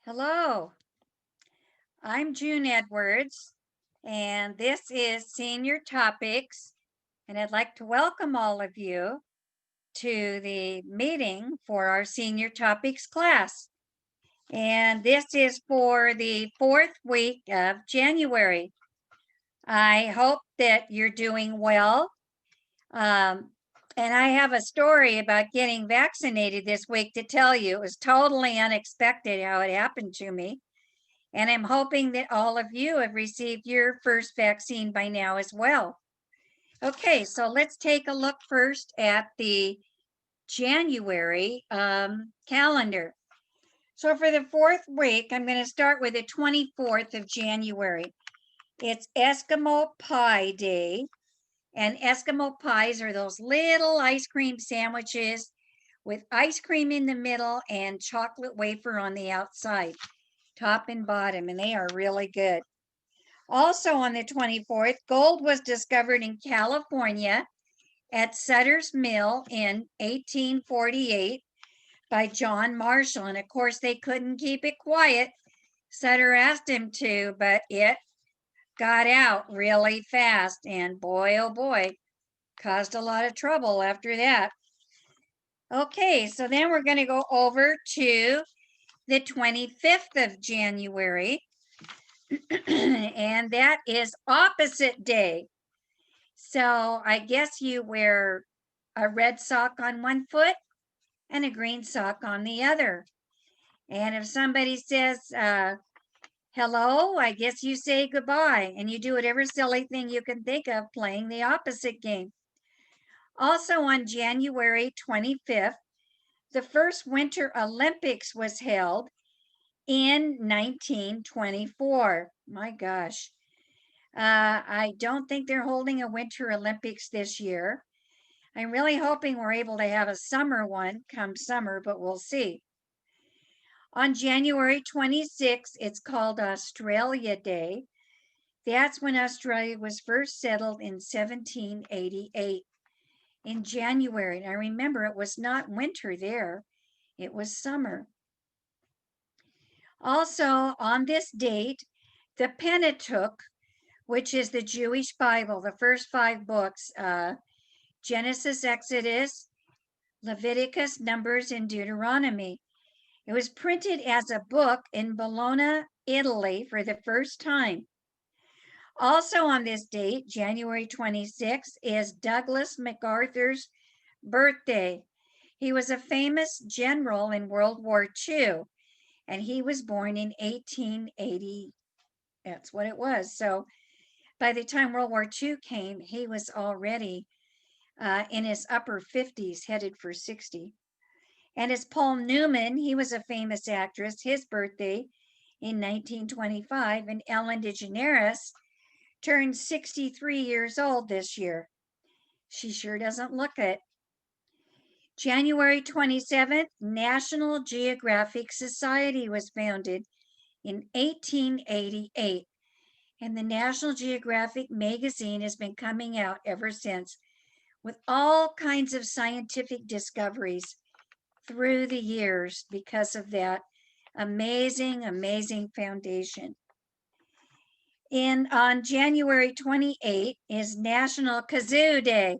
Hello, I'm June Edwards, and this is Senior Topics, and I'd like to welcome all of you to the meeting for our Senior Topics class. And this is for the fourth week of January. I hope that you're doing well. Um, and I have a story about getting vaccinated this week to tell you. It was totally unexpected how it happened to me. And I'm hoping that all of you have received your first vaccine by now as well. Okay, so let's take a look first at the January calendar. So for the fourth week, I'm going to start with the 24th of January. It's Eskimo Pie Day. And Eskimo pies are those little ice cream sandwiches with ice cream in the middle and chocolate wafer on the outside, top and bottom, and they are really good. Also on the 24th, gold was discovered in California at Sutter's Mill in 1848 by John Marshall. And of course, they couldn't keep it quiet. Sutter asked him to, but it got out really fast. And boy, oh boy, caused a lot of trouble after that. Okay, so then we're going to go over to the 25th of January, and that is opposite day. So I guess you wear a red sock on one foot and a green sock on the other. And if somebody says hello, I guess you say goodbye and you do whatever silly thing you can think of playing the opposite game. Also on January 25th, the first Winter Olympics was held in 1924. My gosh. I don't think they're holding a Winter Olympics this year. I'm really hoping we're able to have a summer one come summer, but we'll see. On January 26th, it's called Australia Day. That's when Australia was first settled in 1788 in January. And I remember it was not winter there, it was summer. Also, on this date, the Pentateuch, which is the Jewish Bible, the first five books, Genesis, Exodus, Leviticus, Numbers, and Deuteronomy. It was printed as a book in Bologna, Italy for the first time. Also on this date, January 26th, is Douglas MacArthur's birthday. He was a famous general in World War II, and he was born in 1880. That's what it was. So by the time World War II came, he was already in his upper 50s, headed for 60. And as Paul Newman, he was a famous actress, his birthday in 1925, and Ellen DeGeneres turned 63 years old this year. She sure doesn't look it. January 27th, National Geographic Society was founded in 1888, and the National Geographic magazine has been coming out ever since with all kinds of scientific discoveries through the years because of that amazing foundation. On January 28th is National Kazoo Day.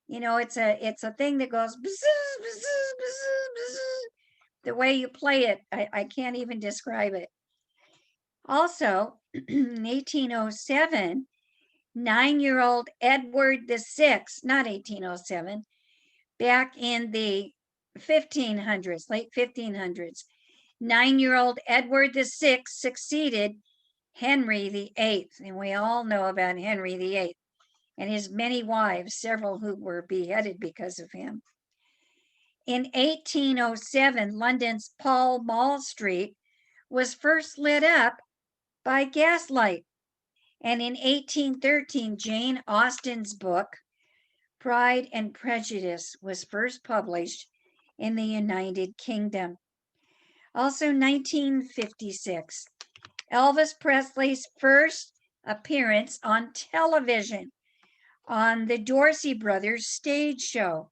You know, it's a thing that goes bzz, bzz, bzz, bzz. The way you play it, I can't even describe it. Also, in 1807, 9-year-old Edward VI, not 1807, back in the 1500s, late 1500s, 9-year-old Edward VI succeeded Henry VIII, and we all know about Henry VIII and his many wives, several who were beheaded because of him. In 1807, London's Pall Mall Street was first lit up by gaslight. And in 1813, Jane Austen's book, Pride and Prejudice, was first published in the United Kingdom. Also, 1956, Elvis Presley's first appearance on television on the Dorsey Brothers stage show.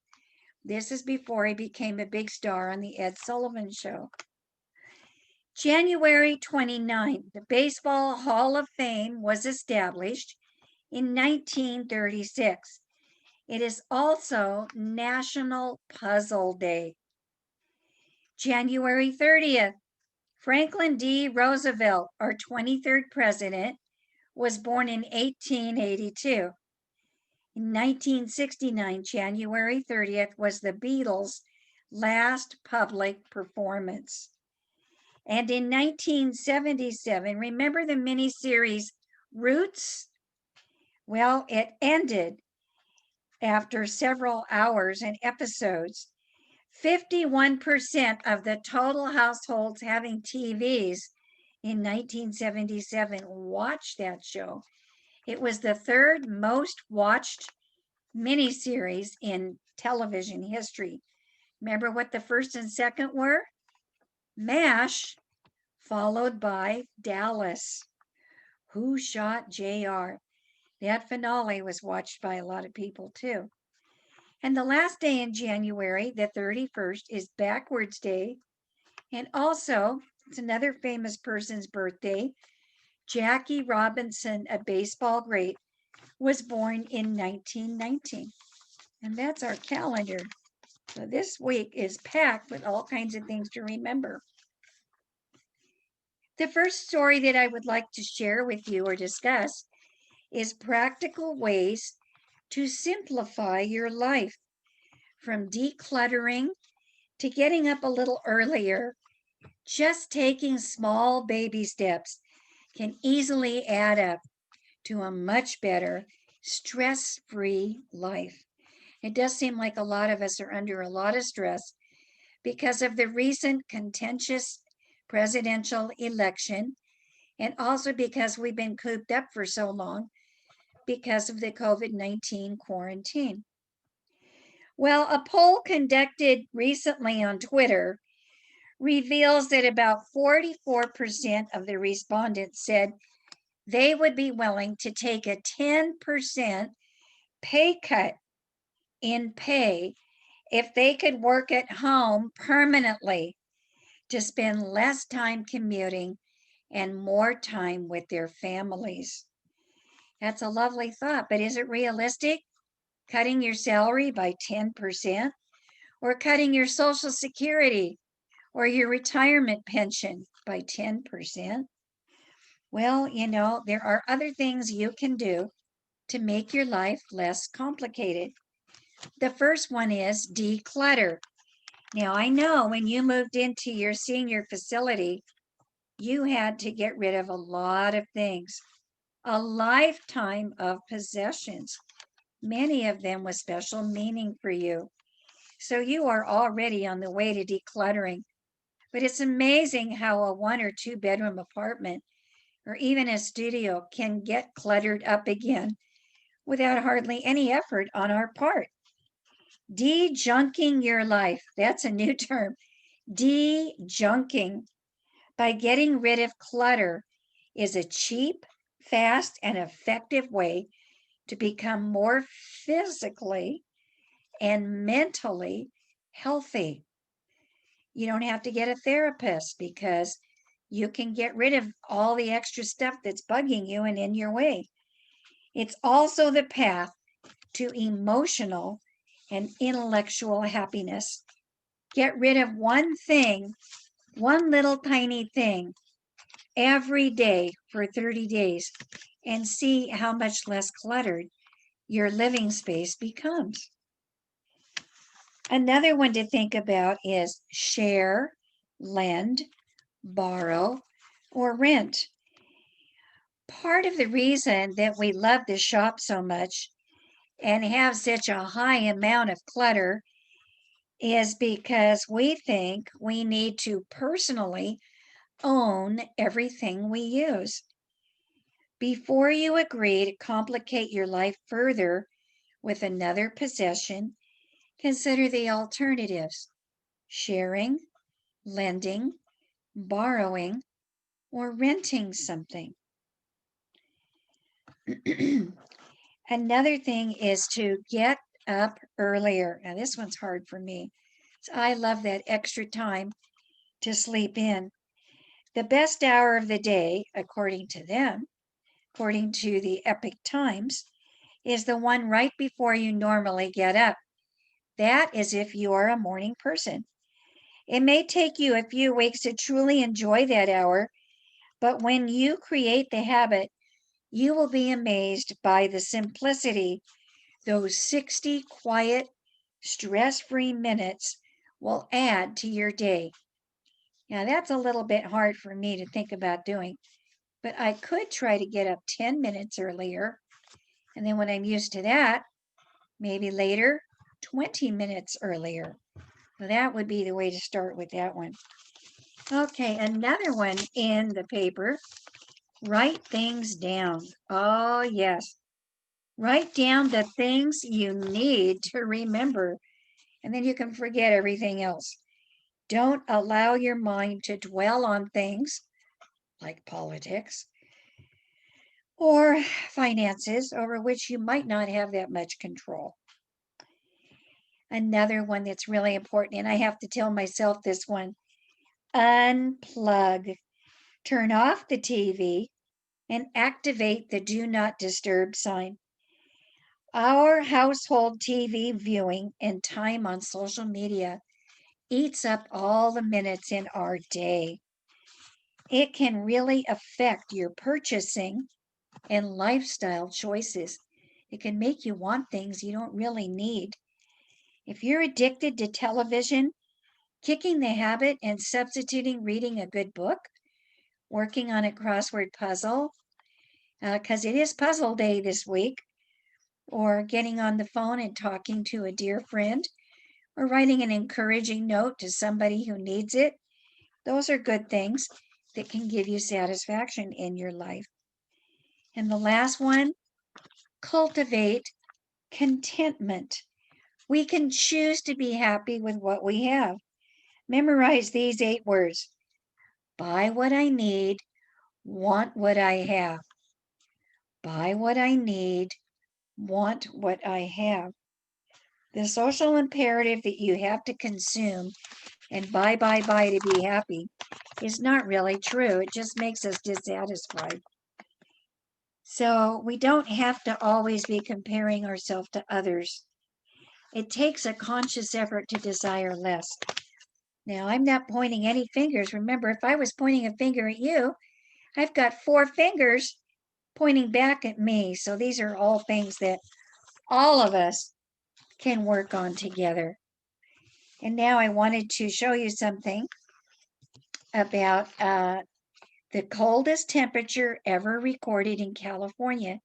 This is before he became a big star on the Ed Sullivan Show. January 29th, the Baseball Hall of Fame was established in 1936. It is also National Puzzle Day. January 30th, Franklin D. Roosevelt, our 23rd president, was born in 1882. In 1969, January 30th was the Beatles' last public performance. And in 1977, remember the miniseries Roots? Well, it ended after several hours and episodes. 51% of the total households having TVs in 1977 watched that show. It was the third most watched miniseries in television history. Remember what the first and second were? MASH, followed by Dallas. Who Shot JR? That finale was watched by a lot of people too. And the last day in January, the 31st, is Backwards Day. And also, it's another famous person's birthday. Jackie Robinson, a baseball great, was born in 1919. And that's our calendar. So this week is packed with all kinds of things to remember. The first story that I would like to share with you or discuss is practical ways to simplify your life, from decluttering to getting up a little earlier. Just taking small baby steps can easily add up to a much better, stress-free life. It does seem like a lot of us are under a lot of stress because of the recent contentious presidential election, and also because we've been cooped up for so long because of the COVID-19 quarantine. Well, a poll conducted recently on Twitter reveals that about 44% of the respondents said they would be willing to take a 10% pay cut in pay if they could work at home permanently to spend less time commuting and more time with their families. That's a lovely thought, but is it realistic? Cutting your salary by 10% or cutting your Social Security or your retirement pension by 10%? Well, there are other things you can do to make your life less complicated. The first one is declutter. Now, I know when you moved into your senior facility, you had to get rid of a lot of things, a lifetime of possessions, many of them with special meaning for you. So you are already on the way to decluttering. But it's amazing how a 1 or 2 bedroom apartment or even a studio can get cluttered up again without hardly any effort on our part. De-junking your life. That's a new term. De-junking. By getting rid of clutter is a cheap, fast, and effective way to become more physically and mentally healthy. You don't have to get a therapist because you can get rid of all the extra stuff that's bugging you and in your way. It's also the path to emotional and intellectual happiness. Get rid of one thing, one little tiny thing, every day for 30 days and see how much less cluttered your living space becomes. Another one to think about is share, lend, borrow, or rent. Part of the reason that we love to shop so much and have such a high amount of clutter is because we think we need to personally own everything we use. Before you agree to complicate your life further with another possession, consider the alternatives: sharing, lending, borrowing, or renting something. Another thing is to get up earlier. Now, this one's hard for me. So I love that extra time to sleep in. The best hour of the day, according to them, according to the Epic Times, is the one right before you normally get up. That is if you are a morning person. It may take you a few weeks to truly enjoy that hour, but when you create the habit, you will be amazed by the simplicity those 60 quiet, stress-free minutes will add to your day. Now, that's a little bit hard for me to think about doing, but I could try to get up 10 minutes earlier. And then when I'm used to that, maybe later, 20 minutes earlier. So that would be the way to start with that one. Okay, another one in the paper. Write things down. Oh, yes. Write down the things you need to remember, and then you can forget everything else. Don't allow your mind to dwell on things like politics or finances over which you might not have that much control. Another one that's really important, and I have to tell myself this one: unplug. Turn off the TV and activate the do not disturb sign. Our household TV viewing and time on social media eats up all the minutes in our day. It can really affect your purchasing and lifestyle choices. It can make you want things you don't really need. If you're addicted to television, kicking the habit and substituting reading a good book, working on a crossword puzzle, because it is puzzle day this week, or getting on the phone and talking to a dear friend, or writing an encouraging note to somebody who needs it. Those are good things that can give you satisfaction in your life. And the last one, cultivate contentment. We can choose to be happy with what we have. Memorize these 8 words: buy what I need, want what I have. Buy what I need, want what I have. The social imperative that you have to consume and buy to be happy is not really true. It just makes us dissatisfied. So we don't have to always be comparing ourselves to others. It takes a conscious effort to desire less. Now, I'm not pointing any fingers. Remember, if I was pointing a finger at you, I've got 4 fingers pointing back at me. So these are all things that all of us can work on together. And now I wanted to show you something about the coldest temperature ever recorded in California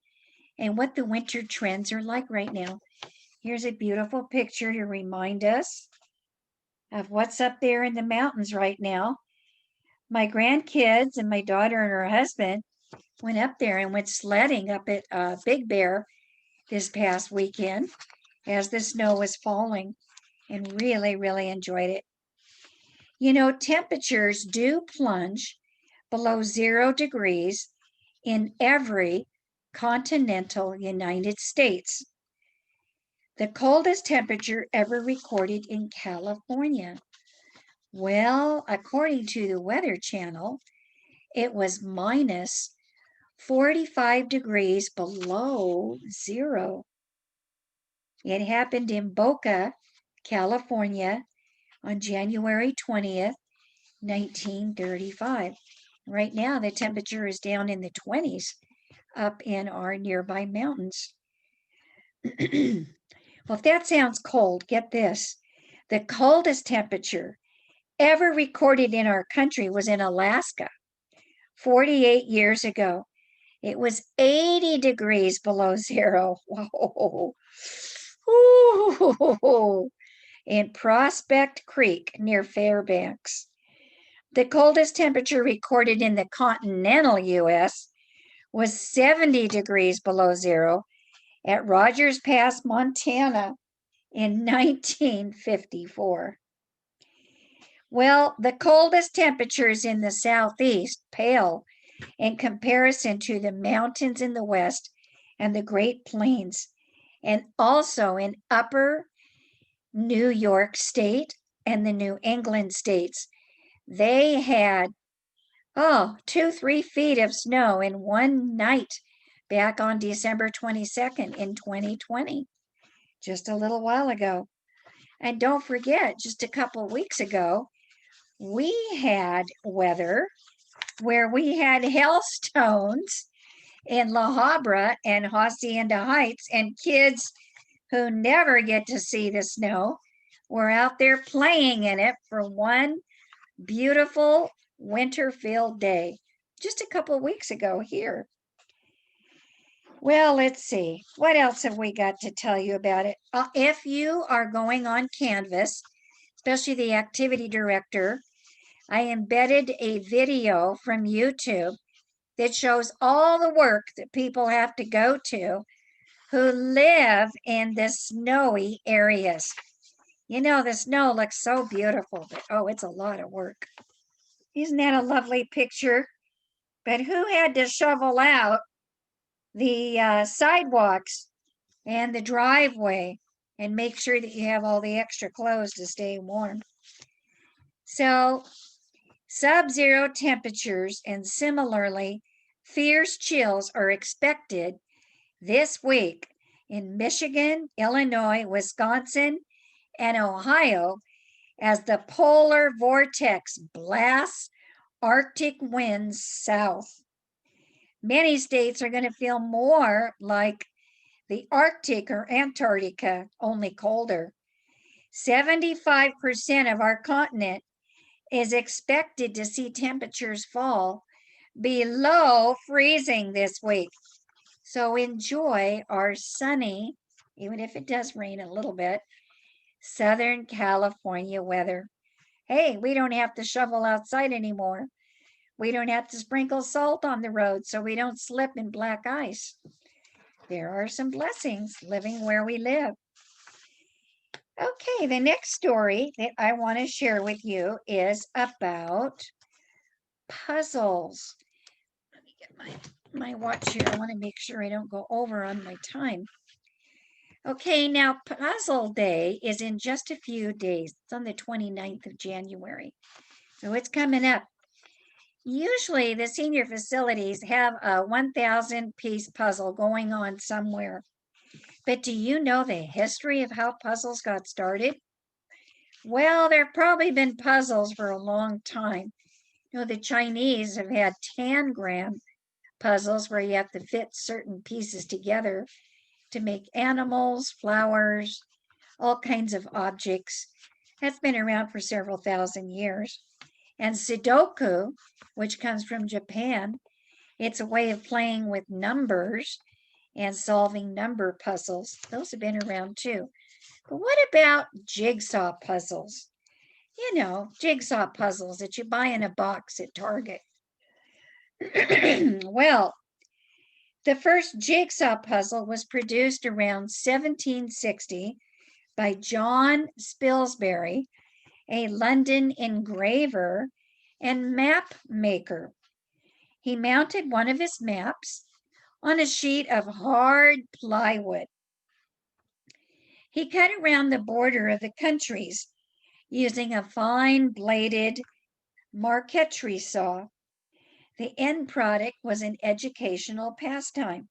and what the winter trends are like right now. Here's a beautiful picture to remind us of what's up there in the mountains right now. My grandkids and my daughter and her husband went up there and went sledding up at Big Bear this past weekend as the snow was falling, and really, really enjoyed it. You know, temperatures do plunge below 0 degrees in every continental United States. The coldest temperature ever recorded in California. Well, according to the Weather Channel, it was minus 45 degrees below 0. It happened in Boca, California on January 20th, 1935. Right now, the temperature is down in the 20s up in our nearby mountains. Well, if that sounds cold, get this. The coldest temperature ever recorded in our country was in Alaska 48 years ago. It was 80 degrees below 0. Whoa. Ooh. In Prospect Creek near Fairbanks. The coldest temperature recorded in the continental U.S. was 70 degrees below 0 at Rogers Pass, Montana in 1954. Well, the coldest temperatures in the southeast pale in comparison to the mountains in the west and the Great Plains, and also in upper New York State and the New England states. They had Oh, 3 feet of snow in one night back on December 22nd in 2020, just a little while ago. And don't forget, just a couple weeks ago, we had weather where we had hailstones in La Habra and Hacienda Heights, and kids who never get to see the snow were out there playing in it for one beautiful winter-filled day just a couple weeks ago here. Well, let's see. What else have we got to tell you about it? If you are going on Canvas, especially the activity director, I embedded a video from YouTube that shows all the work that people have to go to who live in the snowy areas. You know, the snow looks so beautiful, but oh, it's a lot of work. Isn't that a lovely picture? But who had to shovel out the sidewalks and the driveway and make sure that you have all the extra clothes to stay warm? So, sub-zero temperatures and similarly fierce chills are expected this week in Michigan, Illinois, Wisconsin, and Ohio as the polar vortex blasts Arctic winds south. Many states are going to feel more like the Arctic or Antarctica, only colder. 75% of our continent is expected to see temperatures fall below freezing this week. So enjoy our sunny, even if it does rain a little bit, Southern California weather. Hey, we don't have to shovel outside anymore. We don't have to sprinkle salt on the road so we don't slip in black ice. There are some blessings living where we live. Okay, the next story that I want to share with you is about puzzles. Let me get my watch here. I want to make sure I don't go over on my time. Okay, now Puzzle Day is in just a few days. It's on the 29th of January. So it's coming up. Usually the senior facilities have a 1,000 piece puzzle going on somewhere. But do you know the history of how puzzles got started? Well, there have probably been puzzles for a long time. You know, the Chinese have had tangram puzzles where you have to fit certain pieces together to make animals, flowers, all kinds of objects. That's been around for several thousand years. And Sudoku, which comes from Japan, it's a way of playing with numbers and solving number puzzles. Those have been around too. But what about jigsaw puzzles? You know, jigsaw puzzles that you buy in a box at Target. Well, the first jigsaw puzzle was produced around 1760 by John Spilsbury, a London engraver and map maker. He mounted one of his maps on a sheet of hard plywood. He cut around the border of the countries using a fine bladed marquetry saw. The end product was an educational pastime,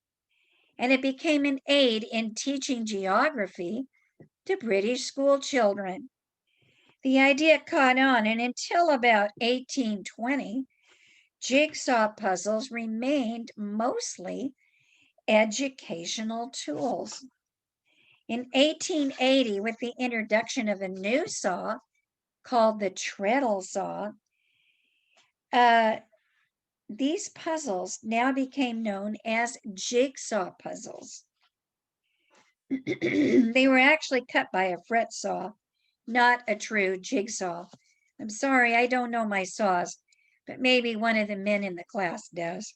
and it became an aid in teaching geography to British school children. The idea caught on, and until about 1820, jigsaw puzzles remained mostly educational tools. In 1880, with the introduction of a new saw called the treadle saw, these puzzles now became known as jigsaw puzzles. They were actually cut by a fret saw, not a true jigsaw. I'm sorry, I don't know my saws, but maybe one of the men in the class does.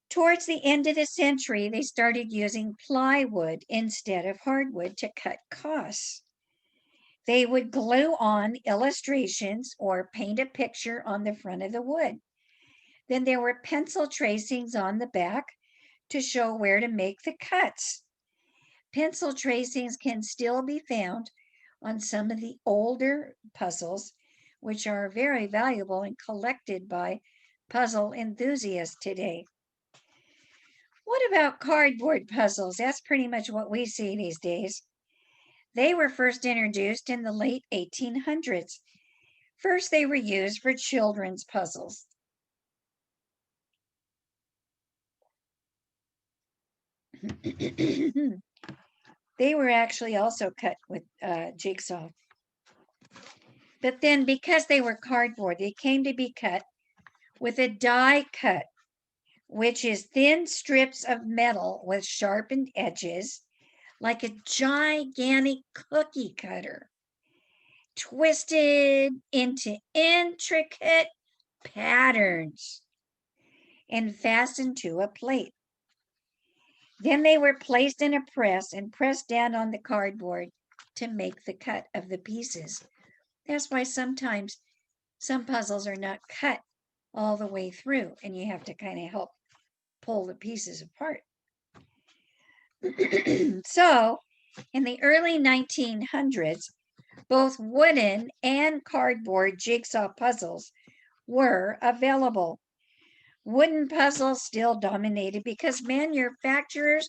Towards the end of the century, they started using plywood instead of hardwood to cut costs. They would glue on illustrations or paint a picture on the front of the wood. Then there were pencil tracings on the back to show where to make the cuts. Pencil tracings can still be found on some of the older puzzles, which are very valuable and collected by puzzle enthusiasts today. What about cardboard puzzles? That's pretty much what we see these days. They were first introduced in the late 1800s. First, they were used for children's puzzles. They were actually also cut with jigsaw. But then, because they were cardboard, they came to be cut with a die cut, which is thin strips of metal with sharpened edges, like a gigantic cookie cutter, twisted into intricate patterns and fastened to a plate. Then they were placed in a press and pressed down on the cardboard to make the cut of the pieces. That's why sometimes some puzzles are not cut all the way through, and you have to kind of help pull the pieces apart. So, in the early 1900s, both wooden and cardboard jigsaw puzzles were available. Wooden puzzles still dominated because manufacturers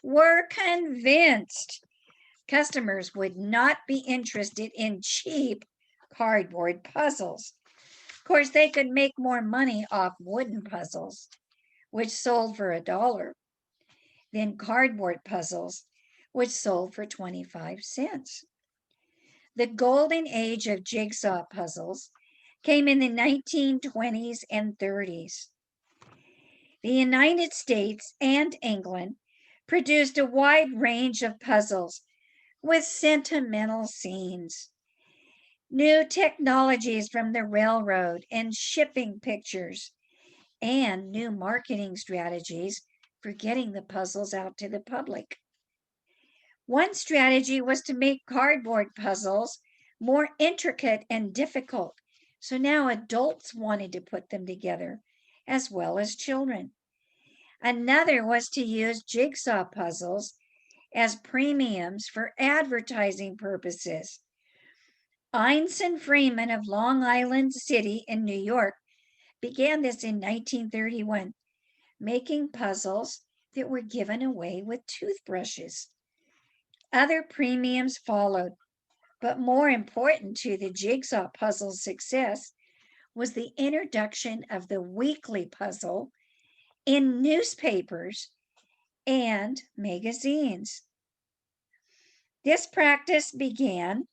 were convinced customers would not be interested in cheap cardboard puzzles. Of course, they could make more money off wooden puzzles, which sold for $1, than cardboard puzzles, which sold for 25 cents. The golden age of jigsaw puzzles came in the 1920s and 30s. The United States and England produced a wide range of puzzles with sentimental scenes. New technologies from the railroad and shipping pictures, and new marketing strategies for getting the puzzles out to the public. One strategy was to make cardboard puzzles more intricate and difficult, so now adults wanted to put them together as well as children. Another was to use jigsaw puzzles as premiums for advertising purposes. Einstein Freeman of Long Island City in New York began this in 1931, making puzzles that were given away with toothbrushes. Other premiums followed, but more important to the jigsaw puzzle's success was the introduction of the weekly puzzle in newspapers and magazines. This practice began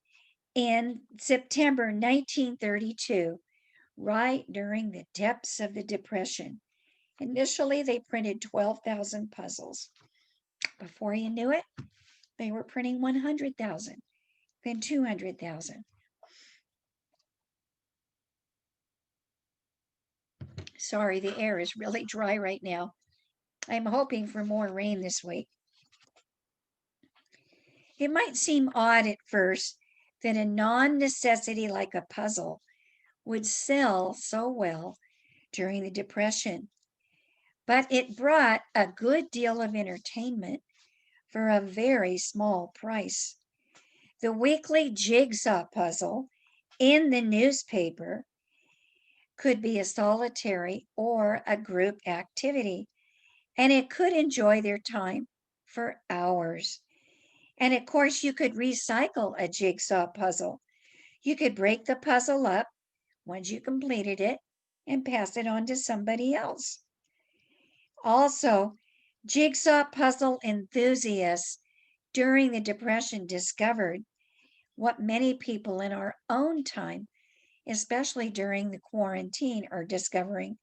in September 1932, right during the depths of the Depression. Initially, they printed 12,000 puzzles. Before you knew it, they were printing 100,000, then 200,000. Sorry, the air is really dry right now. I'm hoping for more rain this week. It might seem odd at first that a non-necessity like a puzzle would sell so well during the Depression, but it brought a good deal of entertainment for a very small price. The weekly jigsaw puzzle in the newspaper could be a solitary or a group activity, and it could enjoy their time for hours. And of course, you could recycle a jigsaw puzzle. You could break the puzzle up once you completed it and pass it on to somebody else. Also, jigsaw puzzle enthusiasts during the Depression discovered what many people in our own time, especially during the quarantine, are discovering,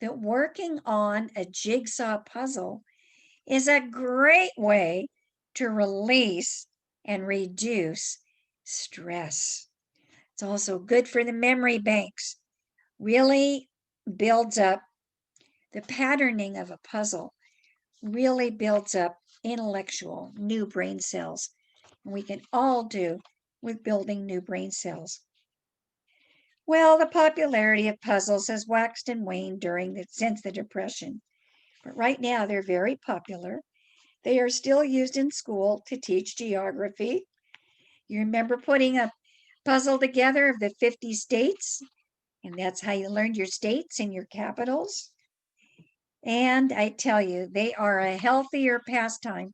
that working on a jigsaw puzzle is a great way to release and reduce stress. It's also good for the memory banks. Really builds up the patterning of a puzzle, really builds up intellectual new brain cells. And we can all do with building new brain cells. Well, the popularity of puzzles has waxed and waned since the Depression, but right now they're very popular. They are still used in school to teach geography. You remember putting a puzzle together of the 50 states, and that's how you learned your states and your capitals. And I tell you, they are a healthier pastime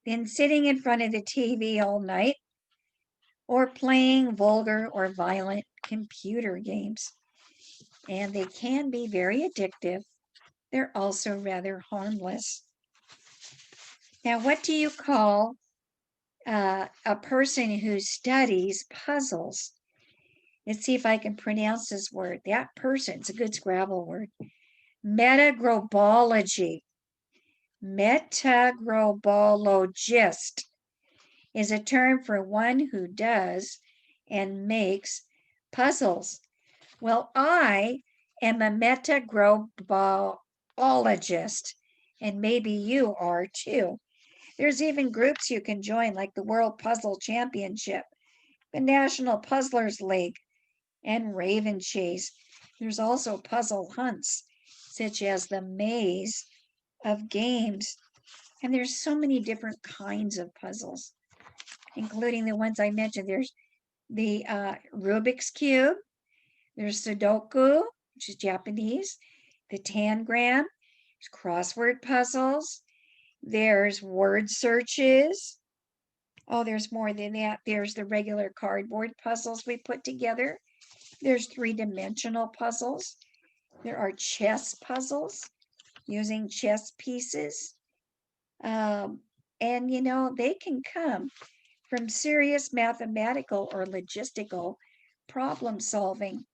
than sitting in front of the TV all night or playing vulgar or violent computer games. And they can be very addictive. They're also rather harmless. Now, what do you call a person who studies puzzles? Let's see if I can pronounce this word. That person, it's a good Scrabble word. Metagrobology. Metagrobologist is a term for one who does and makes puzzles. Well, I am a metagrobologist, and maybe you are too. There's even groups you can join, like the World Puzzle Championship, the National Puzzlers League, and Raven Chase. There's also puzzle hunts, such as the Maze of Games. And there's so many different kinds of puzzles, including the ones I mentioned. There's the Rubik's Cube, there's Sudoku, which is Japanese, the Tangram, there's crossword puzzles, there's word searches. Oh, there's more than that. There's the regular cardboard puzzles we put together. There's three-dimensional puzzles. There are chess puzzles using chess pieces. And you know, they can come from serious mathematical or logistical problem solving.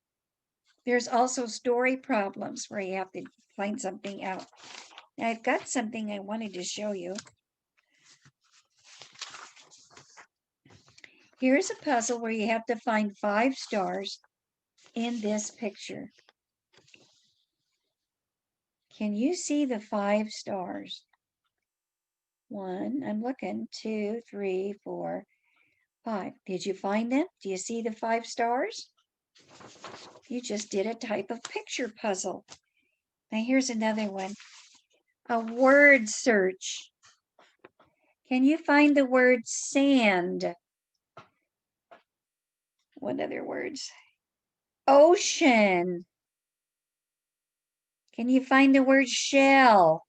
There's also story problems where you have to find something out. Now, I've got something I wanted to show you. Here's a puzzle where you have to find 5 stars in this picture. Can you see the 5 stars? 1, I'm looking, 2, 3, 4, 5. Did you find them? Do you see the 5 stars? You just did a type of picture puzzle. Now here's another one. A word search. Can you find the word sand? What other words? Ocean. Can you find the word shell?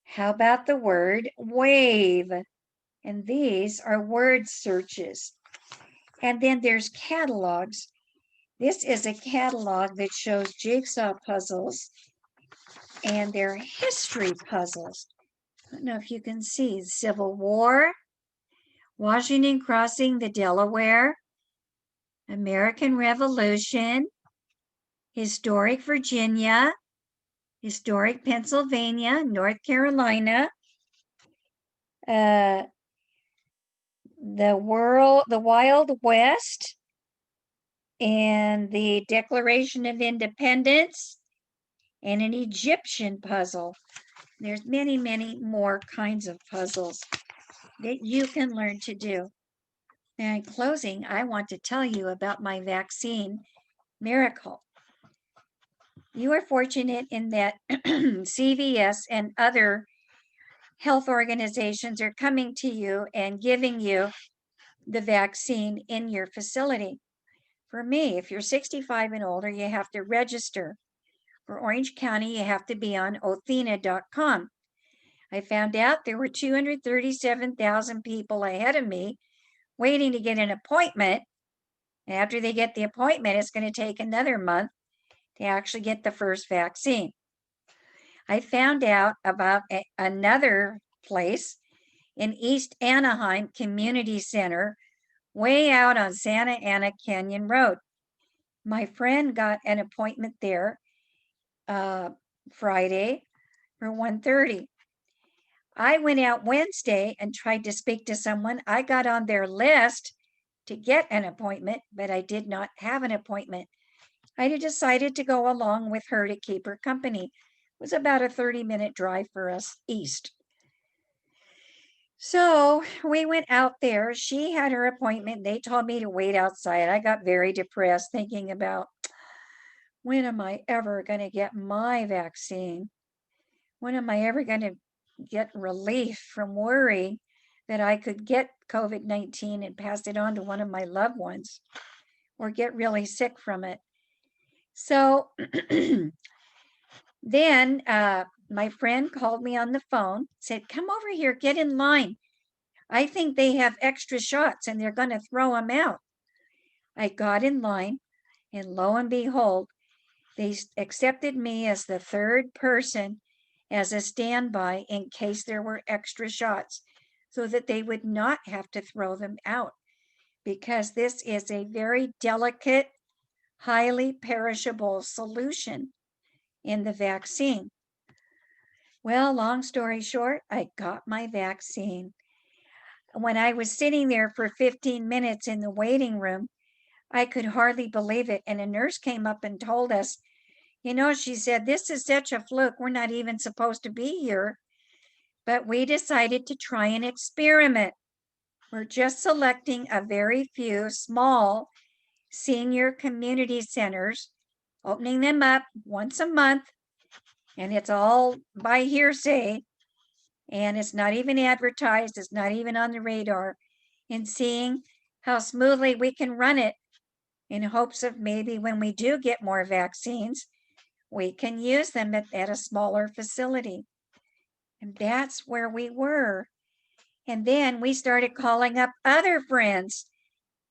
How about the word wave? And these are word searches. And then there's catalogs. This is a catalog that shows jigsaw puzzles and they're history puzzles. I don't know if you can see Civil War, Washington crossing the Delaware, American Revolution, historic Virginia, historic Pennsylvania, North Carolina, the Wild West, and the Declaration of Independence, and an Egyptian puzzle. There's many, many more kinds of puzzles that you can learn to do. Now, in closing, I want to tell you about my vaccine miracle. You are fortunate in that CVS and other health organizations are coming to you and giving you the vaccine in your facility. For me, if you're 65 and older, you have to register. For Orange County, you have to be on Othena.com. I found out there were 237,000 people ahead of me waiting to get an appointment. And after they get the appointment, it's going to take another month to actually get the first vaccine. I found out about another place in East Anaheim Community Center, way out on Santa Ana Canyon Road. My friend got an appointment there Friday for 1:30. I went out Wednesday and tried to speak to someone. I got on their list to get an appointment, but I did not have an appointment. I decided to go along with her to keep her company. It was about a 30-minute drive for us east. So we went out there. She had her appointment. They told me to wait outside. I got very depressed thinking about, when am I ever going to get my vaccine? When am I ever going to get relief from worry that I could get COVID-19 and pass it on to one of my loved ones or get really sick from it. So then my friend called me on the phone, said, come over here, get in line. I think they have extra shots and they're going to throw them out. I got in line, and lo and behold, they accepted me as the third person as a standby in case there were extra shots so that they would not have to throw them out, because this is a very delicate, highly perishable solution in the vaccine. Well, long story short, I got my vaccine. When I was sitting there for 15 minutes in the waiting room, I could hardly believe it. And a nurse came up and told us, she said, this is such a fluke. We're not even supposed to be here. But we decided to try an experiment. We're just selecting a very few small senior community centers, opening them up once a month. And it's all by hearsay. And it's not even advertised. It's not even on the radar. And seeing how smoothly we can run it in hopes of maybe when we do get more vaccines, we can use them at a smaller facility. And that's where we were. And then we started calling up other friends.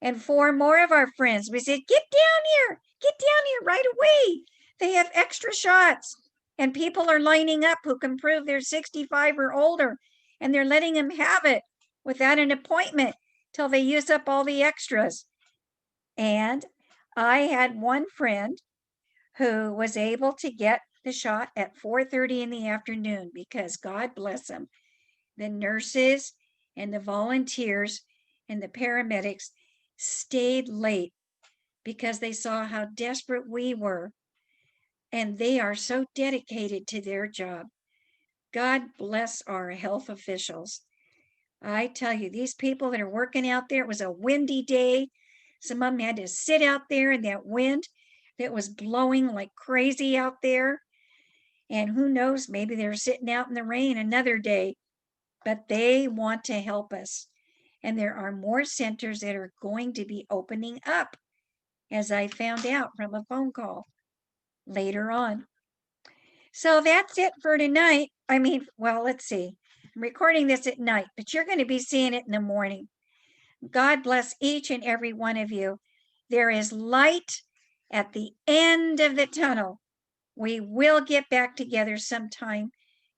And 4 more of our friends, we said, get down here right away. They have extra shots. And people are lining up who can prove they're 65 or older. And they're letting them have it without an appointment till they use up all the extras. And I had one friend who was able to get the shot at 4:30 in the afternoon because, God bless them, the nurses and the volunteers and the paramedics stayed late because they saw how desperate we were. And they are so dedicated to their job. God bless our health officials. I tell you, these people that are working out there, it was a windy day. Some of them had to sit out there in that wind that was blowing like crazy out there. And who knows, maybe they're sitting out in the rain another day, but they want to help us. And there are more centers that are going to be opening up, as I found out from a phone call later on. So that's it for tonight. Well, let's see. I'm recording this at night, but you're going to be seeing it in the morning. God bless each and every one of you. There is light at the end of the tunnel. We will get back together sometime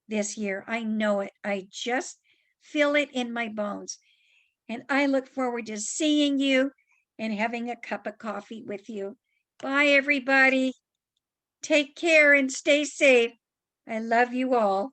this year. I know it. I just feel it in my bones. And I look forward to seeing you and having a cup of coffee with you. Bye, everybody. Take care and stay safe. I love you all.